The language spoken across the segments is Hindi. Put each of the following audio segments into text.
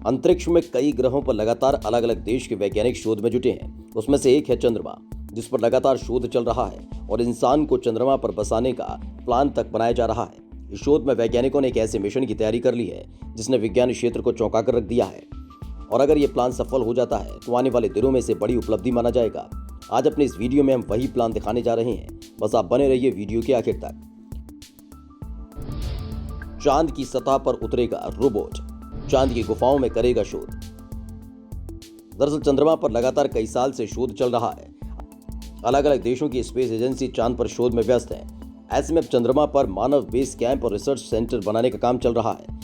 अंतरिक्ष में कई ग्रहों पर लगातार अलग अलग देश के वैज्ञानिक शोध में जुटे हैं। उसमें से एक है चंद्रमा, जिस पर लगातार शोध चल रहा है और इंसान को चंद्रमा पर बसाने का प्लान तक बनाया जा रहा है। इस शोध में वैज्ञानिकों ने एक ऐसे मिशन की तैयारी कर ली है जिसने विज्ञान क्षेत्र को चौंका कर रख दिया है। और अगर ये प्लान सफल हो जाता है तो आने वाले दिनों में इसे बड़ी उपलब्धि माना जाएगा। आज अपने इस वीडियो में हम वही प्लान दिखाने जा रहे हैं, बस आप बने रहिए वीडियो के आखिर तक। चांद की सतह पर उतरेगा रोबोट, चांद की गुफाओं में करेगा शोध। दरअसल चंद्रमा पर लगातार कई साल से शोध चल रहा है। अलग अलग देशों की स्पेस एजेंसी चांद पर शोध में व्यस्त है। ऐसे में अब चंद्रमा पर मानव बेस कैंप और रिसर्च सेंटर बनाने का काम चल रहा है।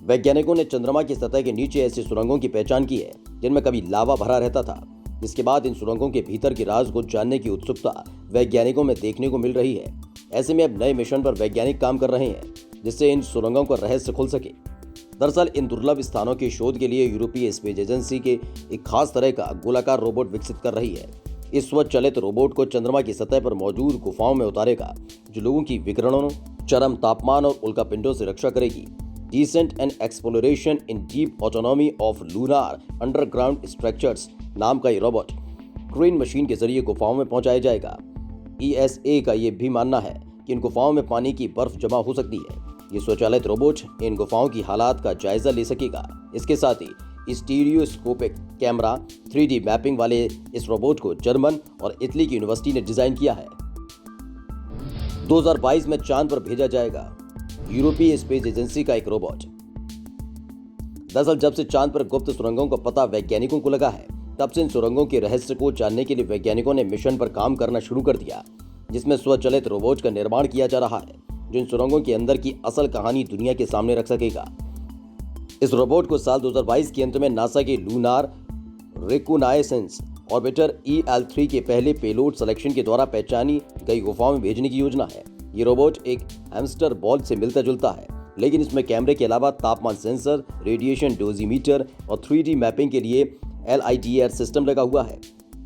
वैज्ञानिकों ने चंद्रमा की सतह के नीचे ऐसी सुरंगों की पहचान की है जिनमें कभी लावा भरा रहता था। इसके बाद इन सुरंगों के भीतर के राज को जानने की उत्सुकता वैज्ञानिकों में देखने को मिल रही है। ऐसे में अब नए मिशन पर वैज्ञानिक काम कर रहे हैं जिससे इन सुरंगों का रहस्य खुल सके। दरअसल इन दुर्लभ स्थानों की शोध के लिए यूरोपीय स्पेस एजेंसी के एक खास तरह का गोलाकार रोबोट विकसित कर रही है। इस स्वचालित रोबोट को चंद्रमा की सतह पर मौजूद गुफाओं में उतारेगा, जो लोगों की विकिरणों, चरम तापमान और उल्कापिंडों से रक्षा करेगी। Descent and exploration in deep autonomy of lunar underground structures नाम का ये रोबोट क्रेन मशीन के जरिए गुफाओं में पहुंचाया जाएगा। ESA का ये भी मानना है कि इन गुफाओं में पानी की बर्फ जमा हो सकती है। ये स्वचालित रोबोट इन गुफाओं की हालात का जायजा ले सकेगा। इसके साथ ही स्टीरियोस्कोपिक कैमरा 3D मैपिंग वाले इस रोबोट को जर्मन और इटली की यूनिवर्सिटी ने डिजाइन किया है। 2022 में चांद पर भेजा जाएगा यूरोपीय स्पेस एजेंसी का एक रोबोट। दरअसल जब से चांद पर गुप्त सुरंगों का पता वैज्ञानिकों को लगा है, तब से इन सुरंगों के रहस्य को जानने के लिए वैज्ञानिकों ने मिशन पर काम करना शुरू कर दिया, जिसमें स्वचालित रोबोट का निर्माण किया जा रहा है जो इन सुरंगों के अंदर की असल कहानी दुनिया के सामने रख सकेगा। इस रोबोट को साल 2022 के अंत में नासा के लूनार रिकोनाइसेंस ऑर्बिटर EL3 के पहले पेलोड सिलेक्शन के द्वारा पहचानी गई गुफाओं में भेजने की योजना है। ये रोबोट एक हैमस्टर बॉल से मिलता जुलता है, लेकिन इसमें कैमरे के अलावा तापमान सेंसर, रेडिएशन डोजीमीटर और 3D मैपिंग के लिए LIDAR सिस्टम लगा हुआ है।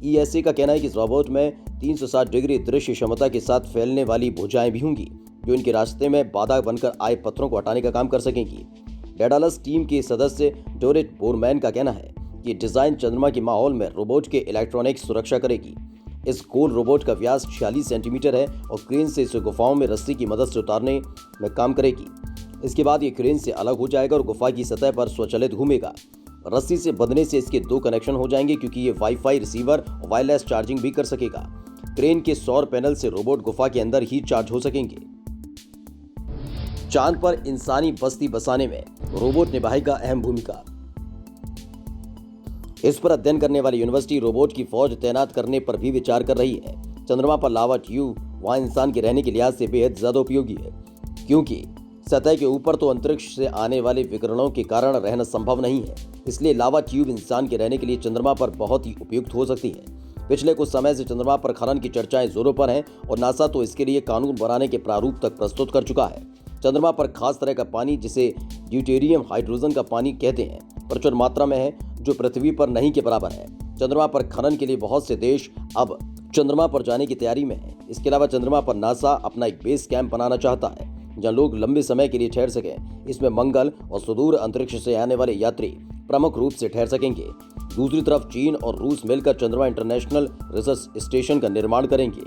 ESA का कहना है कि इस रोबोट में 360 डिग्री दृश्य क्षमता के साथ फैलने वाली भुजाएं भी होंगी, जो इनके रास्ते में बाधा बनकर आए पत्थरों को हटाने का काम कर सकेंगी। डेडालस टीम के सदस्य डोरेट बोरमैन का कहना है कि डिजाइन चंद्रमा के माहौल में रोबोट के इलेक्ट्रॉनिक सुरक्षा करेगी। इस गोल रोबोट का व्यास 46 सेंटीमीटर है और क्रेन से इसे गुफाओं में रस्सी की मदद से उतारने में काम करेगी। इसके बाद ये क्रेन से अलग हो जाएगा और गुफा की सतह पर स्वचालित घूमेगा। रस्सी से बंधने से इसके 2 कनेक्शन हो जाएंगे, क्योंकि ये वाईफाई रिसीवर और वायरलेस चार्जिंग भी कर सकेगा। क्रेन के सौर पैनल से रोबोट गुफा के अंदर ही चार्ज हो सकेंगे। चांद पर इंसानी बस्ती बसाने में रोबोट निभाएगा अहम भूमिका। इस पर अध्ययन करने वाली यूनिवर्सिटी रोबोट की फौज तैनात करने पर भी विचार कर रही है। चंद्रमा पर लावा ट्यूब वहां इंसान के रहने के लिहाज से बेहद ज्यादा उपयोगी है, क्योंकि सतह के ऊपर तो अंतरिक्ष से आने वाले विकिरणों के कारण रहना संभव नहीं है। इसलिए लावा ट्यूब इंसान के रहने के लिए चंद्रमा पर बहुत ही उपयुक्त हो सकती है। पिछले कुछ समय से चंद्रमा पर खनन की चर्चाएं जोरों पर हैं और नासा तो इसके लिए कानून बनाने के प्रारूप तक प्रस्तुत कर चुका है। चंद्रमा पर खास तरह का पानी, जिसे ड्यूटेरियम हाइड्रोजन का पानी कहते हैं, प्रचुर मात्रा में है, जो पृथ्वी पर नहीं के बराबर है। चंद्रमा पर खनन के लिए बहुत से देश अब चंद्रमा पर जाने की तैयारी में हैं। इसके अलावा चंद्रमा पर नासा अपना एक बेस कैंप बनाना चाहता है जहां लोग लंबे समय के लिए ठहर सकें। इसमें मंगल और सुदूर अंतरिक्ष से आने वाले यात्री प्रमुख रूप से ठहर सकेंगे। दूसरी तरफ चीन और रूस मिलकर चंद्रमा इंटरनेशनल रिसर्च स्टेशन का निर्माण करेंगे।